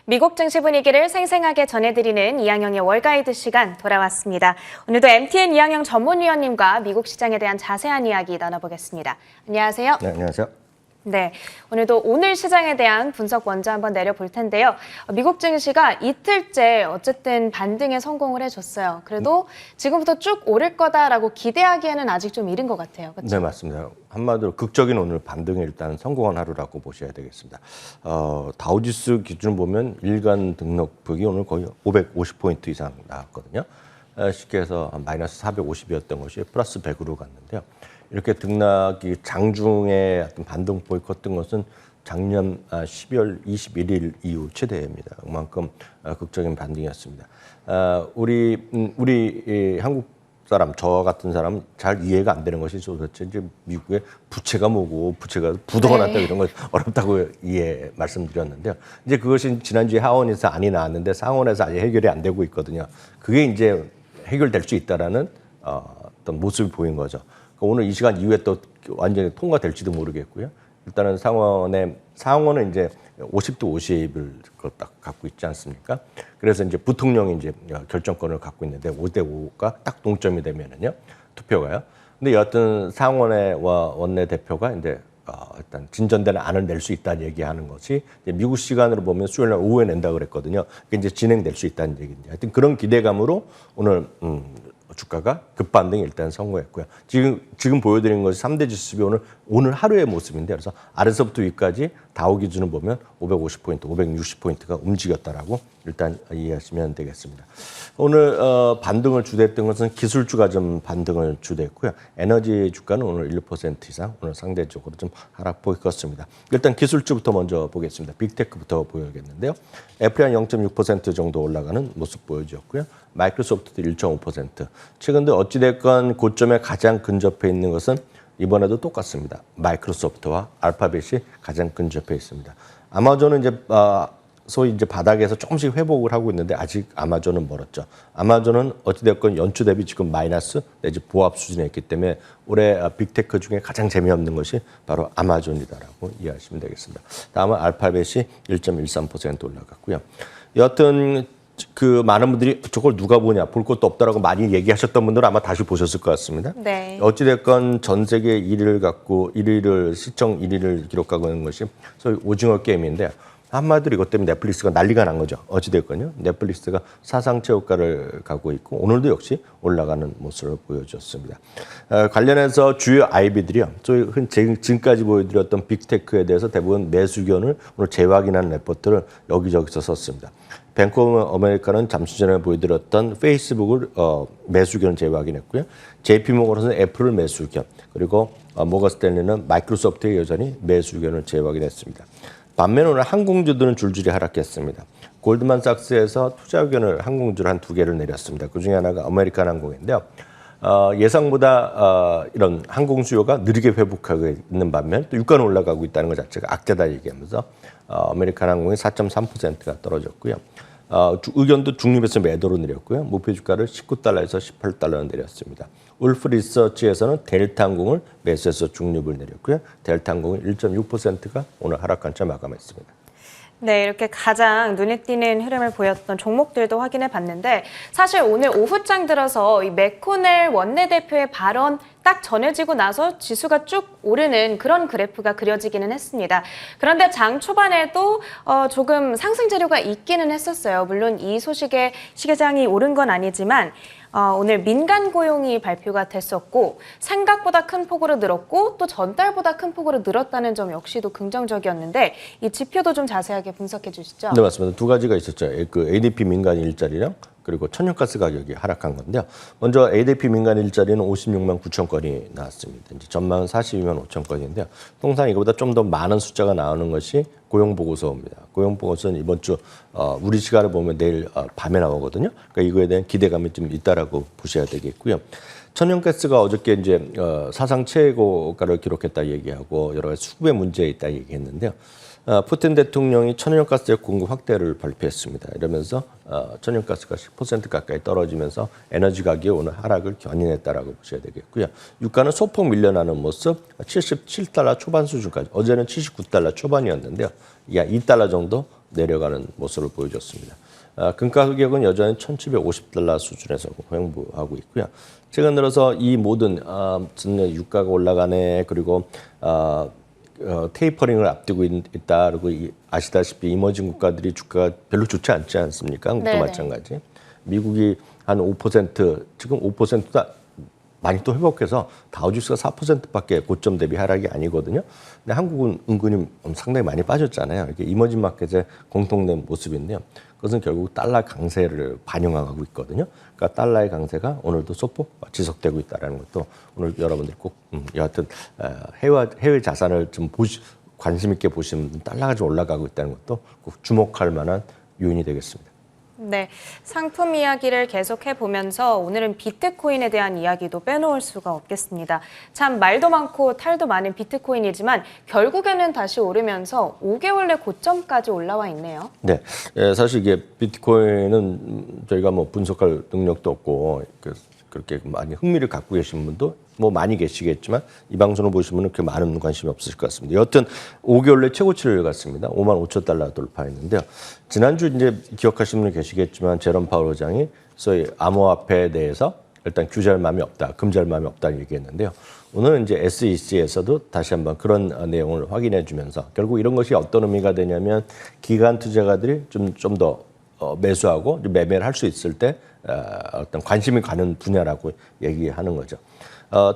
미국 증시 분위기를 생생하게 전해드리는 이항영의 월가이드 시간 돌아왔습니다. 오늘도 MTN 이항영 전문위원님과 미국 시장에 대한 자세한 이야기 나눠보겠습니다. 안녕하세요. 네, 안녕하세요. 네, 오늘도 오늘 시장에 대한 분석 먼저 한번 내려볼 텐데요. 미국 증시가 이틀째 어쨌든 반등에 성공을 해줬어요. 그래도 지금부터 쭉 오를 거다라고 기대하기에는 아직 좀 이른 것 같아요. 그렇죠? 네, 맞습니다. 한마디로 극적인 오늘 반등에 일단 성공한 하루라고 보셔야 되겠습니다. 다우지수 기준을 보면 일간 등록폭이 오늘 거의 550포인트 이상 나왔거든요. 쉽게 해서 마이너스 450이었던 것이 플러스 100으로 갔는데요. 이렇게 등락이 장중에 어떤 반등폭이 컸던 것은 작년 12월 21일 이후 최대입니다. 그만큼 극적인 반등이었습니다. 우리 한국 사람, 저 같은 사람 잘 이해가 안 되는 것이 도대체 이제 미국의 부채가 뭐고 부채가 부도가 났다 이런 거 어렵다고 말씀드렸는데요. 이제 그것이 지난주에 하원에서 안이 나왔는데 상원에서 아직 해결이 안 되고 있거든요. 그게 이제 해결될 수 있다라는 어떤 모습이 보인 거죠. 오늘 이 시간 이후에 또 완전히 통과될지도 모르겠고요. 일단은 상원은 이제 50대 50을 딱 갖고 있지 않습니까? 그래서 이제 부통령이 이제 결정권을 갖고 있는데 5대 5가 딱 동점이 되면은요 투표가요. 근데 여하튼 상원의 원내 대표가 이제 일단 진전되는 안을 낼 수 있다는 얘기하는 것이 이제 미국 시간으로 보면 수요일 날 오후에 낸다 그랬거든요. 그게 이제 진행될 수 있다는 얘기인데 하여튼 그런 기대감으로 오늘 주가가 급반등이 일단 성공했고요. 지금 보여드린 것이 3대 지수비 오늘 하루의 모습인데 그래서 아래서부터 위까지 다우 기준을 보면 550포인트, 560포인트가 움직였다라고 일단 이해하시면 되겠습니다. 오늘 반등을 주도했던 것은 기술주가 좀 반등을 주도했고요. 에너지 주가는 오늘 1% 이상 오늘 상대적으로 좀 하락폭이 컸습니다. 일단 기술주부터 먼저 보겠습니다. 빅테크부터 보여야겠는데요. 애플이 한 0.6% 정도 올라가는 모습 보여주었고요. 마이크로소프트도 1.5%. 최근에 어찌됐건 고점에 가장 근접해 있는 것은 이번에도 똑같습니다. 마이크로소프트와 알파벳이 가장 근접해 있습니다. 아마존은 이제 소위 이제 바닥에서 조금씩 회복을 하고 있는데 아직 아마존은 멀었죠. 아마존은 어찌됐건 연초 대비 지금 마이너스 내지 보합 수준에 있기 때문에 올해 빅테크 중에 가장 재미없는 것이 바로 아마존이다라고 이해하시면 되겠습니다. 다음은 알파벳이 1.13% 올라갔고요. 여하튼 그 많은 분들이 저걸 누가 보냐, 볼 것도 없다라고 많이 얘기하셨던 분들은 아마 다시 보셨을 것 같습니다. 네. 어찌됐건 전 세계 1위를 갖고 시청 1위를 기록하고 있는 것이 소위 오징어 게임인데 한마디로 이것 때문에 넷플릭스가 난리가 난 거죠. 어찌됐건요. 넷플릭스가 사상 최고가를 가고 있고 오늘도 역시 올라가는 모습을 보여줬습니다. 관련해서 주요 IB들이요. 저희 지금까지 보여드렸던 빅테크에 대해서 대부분 매수 견을 오늘 재확인하는 레포트를 여기저기서 썼습니다. 뱅크 오브 아메리카는 잠시 전에 보여드렸던 페이스북을 매수견을 재확인했고요. JP모건은 애플을 매수견, 그리고 모건 스탠리는 마이크로소프트의 여전히 매수견을 재확인했습니다. 반면 오늘 항공주들은 줄줄이 하락했습니다. 골드만삭스에서 투자 의견을 항공주를 한 2개를 내렸습니다. 그중에 하나가 아메리칸 항공인데요. 예상보다 이런 항공 수요가 느리게 회복하고 있는 반면 또 유가는 올라가고 있다는 것 자체가 악재다 얘기하면서 아메리칸 항공이 4.3%가 떨어졌고요. 의견도 중립에서 매도로 내렸고요. 목표 주가를 19달러에서 18달러로 내렸습니다. 울프 리서치에서는 델타 항공을 매수해서 중립을 내렸고요. 델타 항공이 1.6%가 오늘 하락한 채 마감했습니다. 네, 이렇게 가장 눈에 띄는 흐름을 보였던 종목들도 확인해 봤는데 사실 오늘 오후장 들어서 이 맥코넬 원내대표의 발언 딱 전해지고 나서 지수가 쭉 오르는 그런 그래프가 그려지기는 했습니다. 그런데 장 초반에도 조금 상승 재료가 있기는 했었어요. 물론 이 소식에 시계장이 오른 건 아니지만 오늘 민간 고용이 발표가 됐었고 생각보다 큰 폭으로 늘었고 또 전달보다 큰 폭으로 늘었다는 점 역시도 긍정적이었는데 이 지표도 좀 자세하게 분석해 주시죠. 네, 맞습니다. 두 가지가 있었죠. 그 ADP 민간 일자리랑 그리고 천연가스 가격이 하락한 건데요. 먼저 ADP 민간 일자리는 56만 9천 건이 나왔습니다. 이제 전망은 42만 5천 건인데요. 통상 이거보다 좀 더 많은 숫자가 나오는 것이 고용보고서입니다. 고용보고서는 이번 주 우리 시간을 보면 내일 밤에 나오거든요. 그러니까 이거에 대한 기대감이 좀 있다라고 보셔야 되겠고요. 천연가스가 어저께 이제 사상 최고가를 기록했다 얘기하고 여러 가지 수급에 문제 있다 얘기했는데요. 푸틴 대통령이 천연가스의 공급 확대를 발표했습니다. 이러면서 천연가스가 10% 가까이 떨어지면서 에너지 가격이 오늘 하락을 견인했다라고 보셔야 되겠고요. 유가는 소폭 밀려나는 모습 77달러 초반 수준까지 어제는 79달러 초반이었는데요. 약 2달러 정도 내려가는 모습을 보여줬습니다. 금가 가격은 여전히 $1,750 수준에서 횡보하고 있고요. 최근 들어서 이 모든 유가가 올라가네, 그리고 테이퍼링을 앞두고 있다. 그리고 아시다시피 이머징 국가들이 주가가 별로 좋지 않지 않습니까? 한국도 네네. 마찬가지. 미국이 한 5%, 지금 5%다 많이 또 회복해서 다우지수가 4%밖에 고점 대비 하락이 아니거든요. 근데 한국은 은근히 상당히 많이 빠졌잖아요. 이게 이머징 마켓의 공통된 모습인데요. 그것은 결국 달러 강세를 반영하고 있거든요. 그러니까 달러의 강세가 오늘도 소폭 지속되고 있다는 것도 오늘 여러분들이 꼭 여하튼 해외 자산을 좀 관심 있게 보시면 달러가 좀 올라가고 있다는 것도 꼭 주목할 만한 요인이 되겠습니다. 네, 상품 이야기를 계속해 보면서 오늘은 비트코인에 대한 이야기도 빼놓을 수가 없겠습니다. 참 말도 많고 탈도 많은 비트코인이지만 결국에는 다시 오르면서 5개월 내 고점까지 올라와 있네요. 네, 사실 이게 비트코인은 저희가 뭐 분석할 능력도 없고 그렇게 많이 흥미를 갖고 계신 분도 뭐 많이 계시겠지만 이 방송을 보시면 그렇게 많은 관심이 없으실 것 같습니다. 여튼 5개월 내 최고치를 갔습니다. $55,000 돌파했는데요. 지난주 이제 기억하시는 분이 계시겠지만 제롬 파월 의장이 소위 암호화폐에 대해서 일단 규제할 마음이 없다, 금지할 마음이 없다는 얘기했는데요. 오늘은 이제 SEC에서도 다시 한번 그런 내용을 확인해 주면서 결국 이런 것이 어떤 의미가 되냐면 기관 투자가들이 좀 더 매수하고 매매를 할 수 있을 때 어떤 관심이 가는 분야라고 얘기하는 거죠.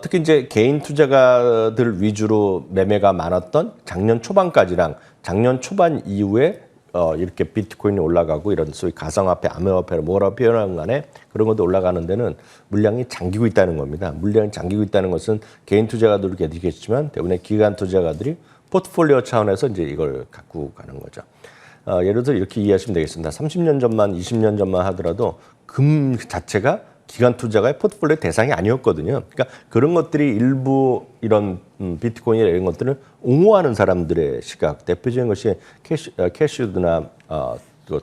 특히 이제 개인 투자가들 위주로 매매가 많았던 작년 초반까지랑 작년 초반 이후에 이렇게 비트코인이 올라가고 이런 소위 가상화폐, 암호화폐를 뭐라고 표현하는 간에 그런 것도 올라가는 데는 물량이 잠기고 있다는 겁니다. 물량이 잠기고 있다는 것은 개인 투자가들도 계시겠지만 대부분의 기관 투자가들이 포트폴리오 차원에서 이제 이걸 갖고 가는 거죠. 예를 들어 이렇게 이해하시면 되겠습니다. 30년 전만, 20년 전만 하더라도 금 자체가 기관 투자가의 포트폴리오 대상이 아니었거든요. 그러니까 그런 것들이 일부 이런 비트코인이나 이런 것들을 옹호하는 사람들의 시각, 대표적인 것이 캐시우드나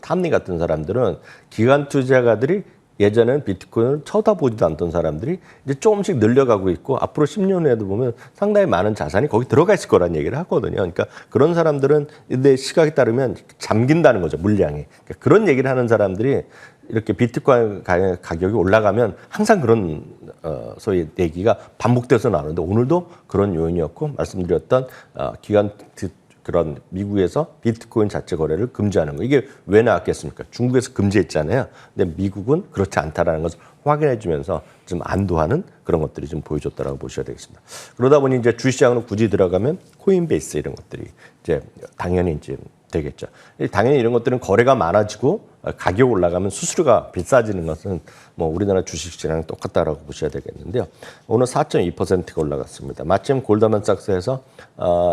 탐리 같은 사람들은 기관 투자가들이 예전에는 비트코인을 쳐다보지도 않던 사람들이 이제 조금씩 늘려가고 있고 앞으로 10년 후에도 보면 상당히 많은 자산이 거기 들어가 있을 거라는 얘기를 하거든요. 그러니까 그런 사람들은 내 시각에 따르면 잠긴다는 거죠, 물량이. 그러니까 그런 얘기를 하는 사람들이 이렇게 비트코인 가격이 올라가면 항상 그런 소위 얘기가 반복돼서 나오는데 오늘도 그런 요인이었고 말씀드렸던 기관 그런 미국에서 비트코인 자체 거래를 금지하는 거. 이게 왜 나왔겠습니까? 중국에서 금지했잖아요. 근데 미국은 그렇지 않다라는 것을 확인해 주면서 좀 안도하는 그런 것들이 좀 보여줬다라고 보셔야 되겠습니다. 그러다 보니 이제 주시장으로 굳이 들어가면 코인베이스 이런 것들이 이제 당연히 이제 되겠죠. 당연히 이런 것들은 거래가 많아지고 가격 올라가면 수수료가 비싸지는 것은 뭐 우리나라 주식시장랑 똑같다라고 보셔야 되겠는데요. 오늘 4.2%가 올라갔습니다. 마침 골드만삭스에서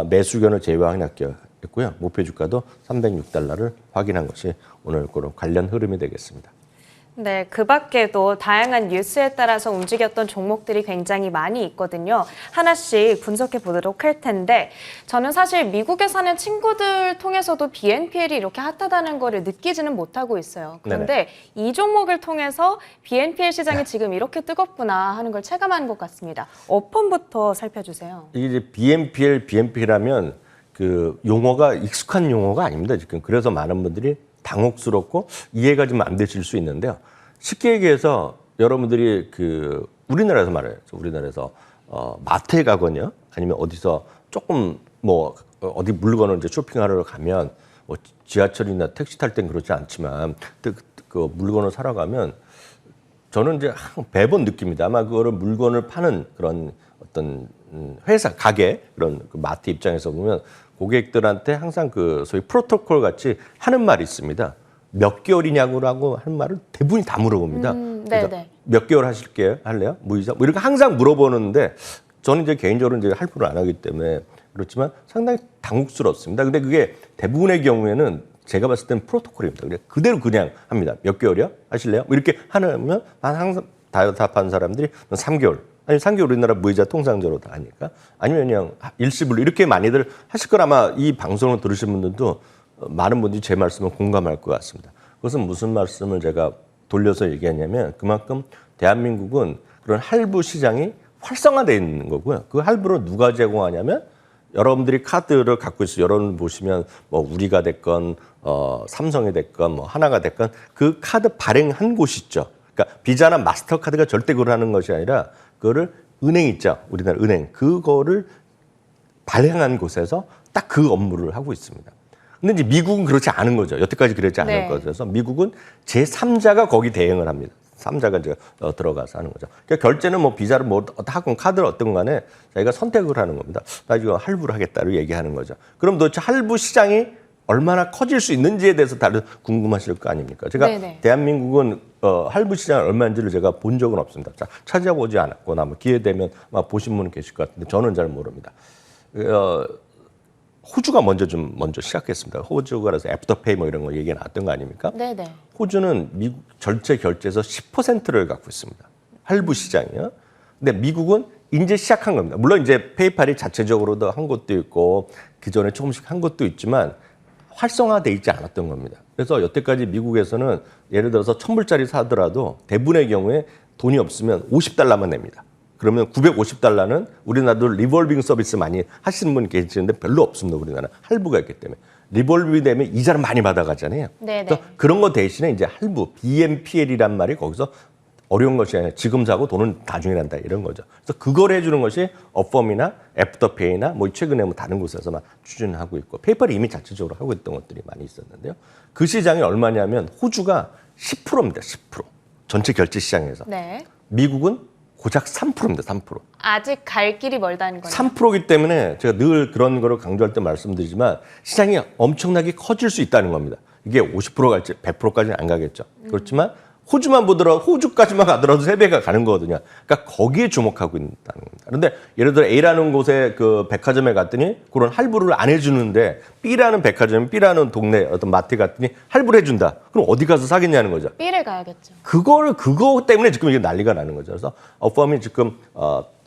매수견을 재확인했고요. 목표 주가도 $306를 확인한 것이 오늘 그런 관련 흐름이 되겠습니다. 네, 그 밖에도 다양한 뉴스에 따라서 움직였던 종목들이 굉장히 많이 있거든요. 하나씩 분석해 보도록 할 텐데 저는 사실 미국에 사는 친구들 통해서도 BNPL이 이렇게 핫하다는 거를 느끼지는 못하고 있어요. 그런데 이 종목을 통해서 BNPL 시장이 지금 이렇게 뜨겁구나 하는 걸 체감하는 것 같습니다. 어펀부터 살펴주세요. 이게 BNPL하면 그 용어가 익숙한 용어가 아닙니다. 지금 그래서 많은 분들이 당혹스럽고 이해가 좀 안 되실 수 있는데요. 쉽게 얘기해서 여러분들이 그 우리나라에서 말해요. 우리나라에서 마트에 가거나 아니면 어디서 조금 뭐 어디 물건을 이제 쇼핑하러 가면 뭐 지하철이나 택시 탈 땐 그렇지 않지만 그 물건을 사러 가면 저는 이제 매번 느낍니다. 아마 그거를 물건을 파는 그런 어떤 회사, 가게 그런 그 마트 입장에서 보면 고객들한테 항상 그 소위 프로토콜 같이 하는 말이 있습니다. 몇 개월이냐고 하는 말을 대부분이 다 물어봅니다. 그러니까 몇 개월 하실게요? 할래요? 무이자? 뭐 이렇게 항상 물어보는데 저는 이제 개인적으로 이제 할부를 안 하기 때문에 그렇지만 상당히 당혹스럽습니다. 근데 그게 대부분의 경우에는 제가 봤을 때는 프로토콜입니다. 그대로 그냥 합니다. 몇 개월이요? 하실래요? 뭐 이렇게 하면 항상 답하는 사람들이 3개월. 아니 3개월 우리나라 무이자 통상적으로 다 하니까 아니면 그냥 일시불로 이렇게 많이들 하실 걸 아마 이 방송을 들으신 분들도 많은 분들이 제 말씀을 공감할 것 같습니다. 그것은 무슨 말씀을 제가 돌려서 얘기하냐면 그만큼 대한민국은 그런 할부 시장이 활성화되어 있는 거고요. 그 할부를 누가 제공하냐면 여러분들이 카드를 갖고 있어요. 여러분 보시면 뭐 우리가 됐건 삼성이 됐건 뭐 하나가 됐건 그 카드 발행한 곳이 있죠. 그러니까 비자나 마스터카드가 절대 그걸 하는 것이 아니라 그거를 은행 있죠. 우리나라 은행. 그거를 발행한 곳에서 딱 그 업무를 하고 있습니다. 근데 이제 미국은 그렇지 않은 거죠. 여태까지 그랬지 않을 네. 거라서 미국은 제3자가 거기 대행을 합니다. 3자가 이제 들어가서 하는 거죠. 그러니까 결제는 뭐 비자를 뭐 하건 카드를 어떤 간에 자기가 선택을 하는 겁니다. 나 이거 할부를 하겠다고 얘기하는 거죠. 그럼 도대체 할부 시장이 얼마나 커질 수 있는지에 대해서 다들 궁금하실 거 아닙니까? 제가 네네. 대한민국은 할부 시장 얼마인지를 제가 본 적은 없습니다. 자, 찾아보지 않았거나 뭐 기회 되면 막 보신 분 계실 것 같은데 저는 잘 모릅니다. 호주가 먼저 시작했습니다. 호주가 그래서 애프터페이 뭐 이런 거 얘기 나왔던 거 아닙니까? 네네. 호주는 미국 전체 결제에서 10%를 갖고 있습니다. 할부 시장이요. 근데 미국은 이제 시작한 겁니다. 물론 이제 페이팔이 자체적으로도 한 것도 있고 기존에 조금씩 한 것도 있지만 활성화돼 있지 않았던 겁니다. 그래서 여태까지 미국에서는 예를 들어서 1,000불짜리 사더라도 대부분의 경우에 돈이 없으면 $50만 냅니다. 그러면 $950는 우리나라도 리볼빙 서비스 많이 하시는 분 계시는데 별로 없습니다. 우리나라 할부가 있기 때문에. 리볼빙 되면 이자를 많이 받아가잖아요. 네네. 그래서 그런 거 대신에 이제 할부, BNPL이란 말이 거기서 어려운 것이 아니라 지금 사고 돈은 나중에 난다 이런 거죠. 그래서 그걸 해주는 것이 업펌이나 애프터페이나 뭐 최근에 뭐 다른 곳에서만 추진하고 있고 페이팔이 이미 자체적으로 하고 있던 것들이 많이 있었는데요. 그 시장이 얼마냐면 호주가 10%입니다. 10%. 전체 결제 시장에서. 네. 미국은 고작 3%입니다. 3%. 아직 갈 길이 멀다는 거예요. 3%이기 때문에 제가 늘 그런 거를 강조할 때 말씀드리지만 시장이 엄청나게 커질 수 있다는 겁니다. 이게 50% 갈지 100%까지는 안 가겠죠. 그렇지만 호주만 보더라도 호주까지만 가더라도 3배가 가는 거거든요. 그러니까 거기에 주목하고 있다는 겁니다. 그런데 예를 들어 A라는 곳에 그 백화점에 갔더니 그런 할부를 안 해주는데 B라는 백화점, B라는 동네 어떤 마트에 갔더니 할부를 해준다. 그럼 어디 가서 사겠냐는 거죠. B를 가야겠죠. 그거 때문에 지금 이게 난리가 나는 거죠. 그래서 업펌이 지금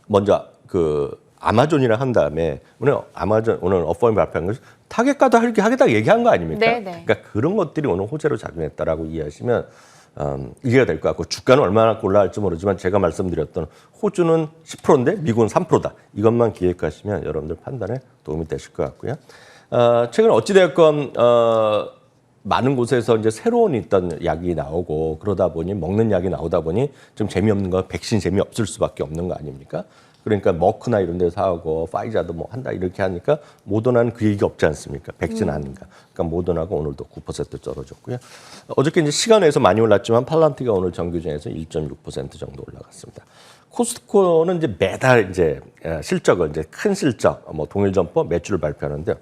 먼저 그 아마존이랑 한 다음에 오늘 업펌이 발표한 것이 타겟가도 하겠다 얘기한 거 아닙니까? 네네. 그러니까 그런 것들이 오늘 호재로 작용했다라고 이해하시면 이해가 될 것 같고 주가는 얼마나 올라갈지 모르지만 제가 말씀드렸던 호주는 10%인데 미국은 3%다. 이것만 기획하시면 여러분들 판단에 도움이 되실 것 같고요. 최근 어찌되었건 많은 곳에서 이제 새로운 있던 약이 나오고 그러다 보니 먹는 약이 나오다 보니 좀 재미없는 거 백신 재미없을 수밖에 없는 거 아닙니까? 그러니까 머크나 이런 데서 하고 파이자도 뭐 한다 이렇게 하니까 모더나는 그 얘기 없지 않습니까? 백신 아닌가. 그러니까 모더나가 오늘도 9% 떨어졌고요. 어저께 이제 시간에서 많이 올랐지만 팔란티가 오늘 정규중에서 1.6% 정도 올라갔습니다. 코스트코는 이제 매달 이제 실적을 이제 큰 실적, 뭐 동일 점포 매출을 발표하는데요.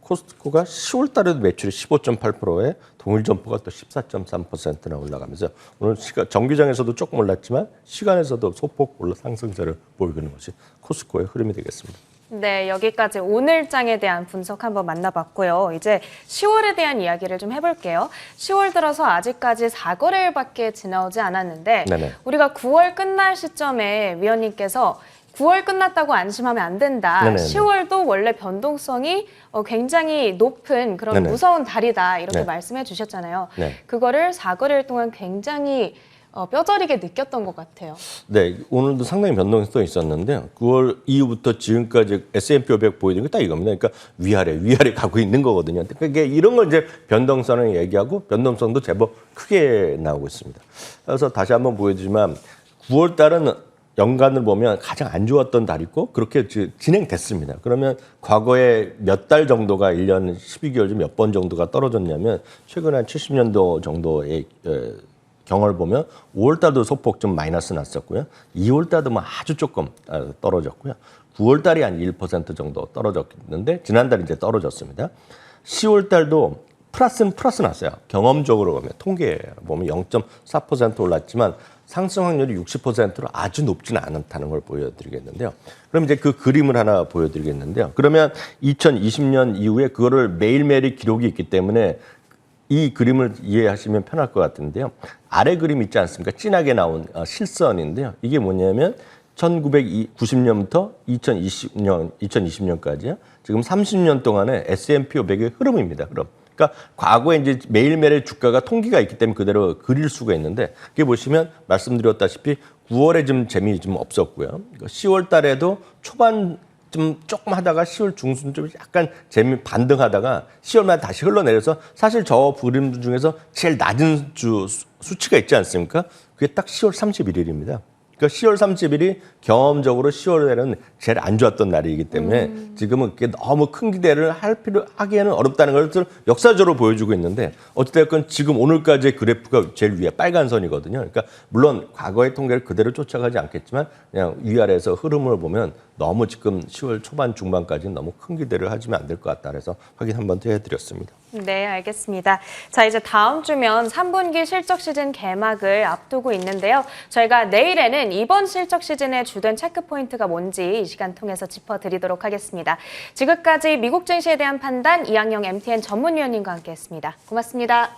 코스트코가 10월 달에도 매출이 15.8%에 동일 점포가 또 14.3%나 올라가면서 오늘 정규장에서도 조금 올랐지만 시간에서도 소폭 상승세를 보이고 있는 것이 코스트코의 흐름이 되겠습니다. 네, 여기까지 오늘장에 대한 분석 한번 만나봤고요. 이제 10월에 대한 이야기를 좀 해볼게요. 10월 들어서 아직까지 4거래일밖에 지나오지 않았는데 네네. 우리가 9월 끝날 시점에 위원님께서 9월 끝났다고 안심하면 안 된다. 네네네. 10월도 원래 변동성이 굉장히 높은 그런 네네. 무서운 달이다 이렇게 네. 말씀해 주셨잖아요. 네. 그거를 4거래일 동안 굉장히 뼈저리게 느꼈던 것 같아요. 네, 오늘도 상당히 변동성이 또 있었는데요. 9월 이후부터 지금까지 S&P 500 보여드린 게 딱 이겁니다. 그러니까 위아래 가고 있는 거거든요. 그러니까 이런 걸 이제 변동성을 얘기하고 변동성도 제법 크게 나오고 있습니다. 그래서 다시 한번 보여드리지만 9월 달은 연간을 보면 가장 안 좋았던 달이고 그렇게 진행됐습니다. 그러면 과거에 몇 달 정도가 1년 12개월 중 몇 번 정도가 떨어졌냐면 최근 한 70년도 정도의 경험을 보면 5월 달도 소폭 좀 마이너스 났었고요. 2월 달도 뭐 아주 조금 떨어졌고요. 9월 달이 한 1% 정도 떨어졌는데 지난달 이제 떨어졌습니다. 10월 달도 플러스 났어요. 경험적으로 보면 통계 보면 0.4% 올랐지만 상승 확률이 60%로 아주 높지는 않다는 걸 보여드리겠는데요. 그럼 이제 그 그림을 하나 보여드리겠는데요. 그러면 2020년 이후에 그거를 매일매일 기록이 있기 때문에 이 그림을 이해하시면 편할 것 같은데요. 아래 그림 있지 않습니까? 진하게 나온 실선인데요. 이게 뭐냐면 1990년부터 2020년까지요. 지금 30년 동안의 S&P 500의 흐름입니다. 그러니까 과거에 이제 매일매일 주가가 통계가 있기 때문에 그대로 그릴 수가 있는데 그게 보시면 말씀드렸다시피 9월에 좀 재미 좀 없었고요. 10월 달에도 초반 좀 조금 하다가 10월 중순 좀 약간 재미 반등하다가 10월만 다시 흘러내려서 사실 저 그림 중에서 제일 낮은 수치가 있지 않습니까? 그게 딱 10월 31일입니다. 그러니까 10월 30일이 경험적으로 10월에는 제일 안 좋았던 날이기 때문에 지금은 그게 너무 큰 기대를 하기에는 어렵다는 것을 역사적으로 보여주고 있는데 어찌됐건 지금 오늘까지의 그래프가 제일 위에 빨간 선이거든요. 그러니까 물론 과거의 통계를 그대로 쫓아가지 않겠지만 그냥 위아래에서 흐름을 보면 너무 지금 10월 초반 중반까지는 너무 큰 기대를 하시면 안 될 것 같다 그래서 확인 한 번 더 해드렸습니다. 네, 알겠습니다. 자, 이제 다음 주면 3분기 실적 시즌 개막을 앞두고 있는데요. 저희가 내일에는 이번 실적 시즌의 주된 체크 포인트가 뭔지 이 시간 통해서 짚어드리도록 하겠습니다. 지금까지 미국 증시에 대한 판단 이항영 MTN 전문위원님과 함께했습니다. 고맙습니다.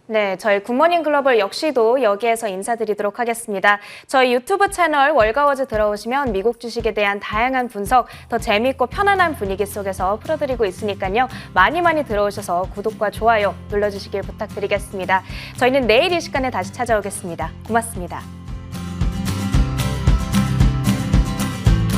네, 저희 굿모닝 글로벌 역시도 여기에서 인사드리도록 하겠습니다. 저희 유튜브 채널 월가워즈 들어오시면 미국 주식에 대한 다양한 분석, 더 재미있고 편안한 분위기 속에서 풀어드리고 있으니까요. 많이 들어오셔서 구독과 좋아요 눌러주시길 부탁드리겠습니다. 저희는 내일 이 시간에 다시 찾아오겠습니다. 고맙습니다.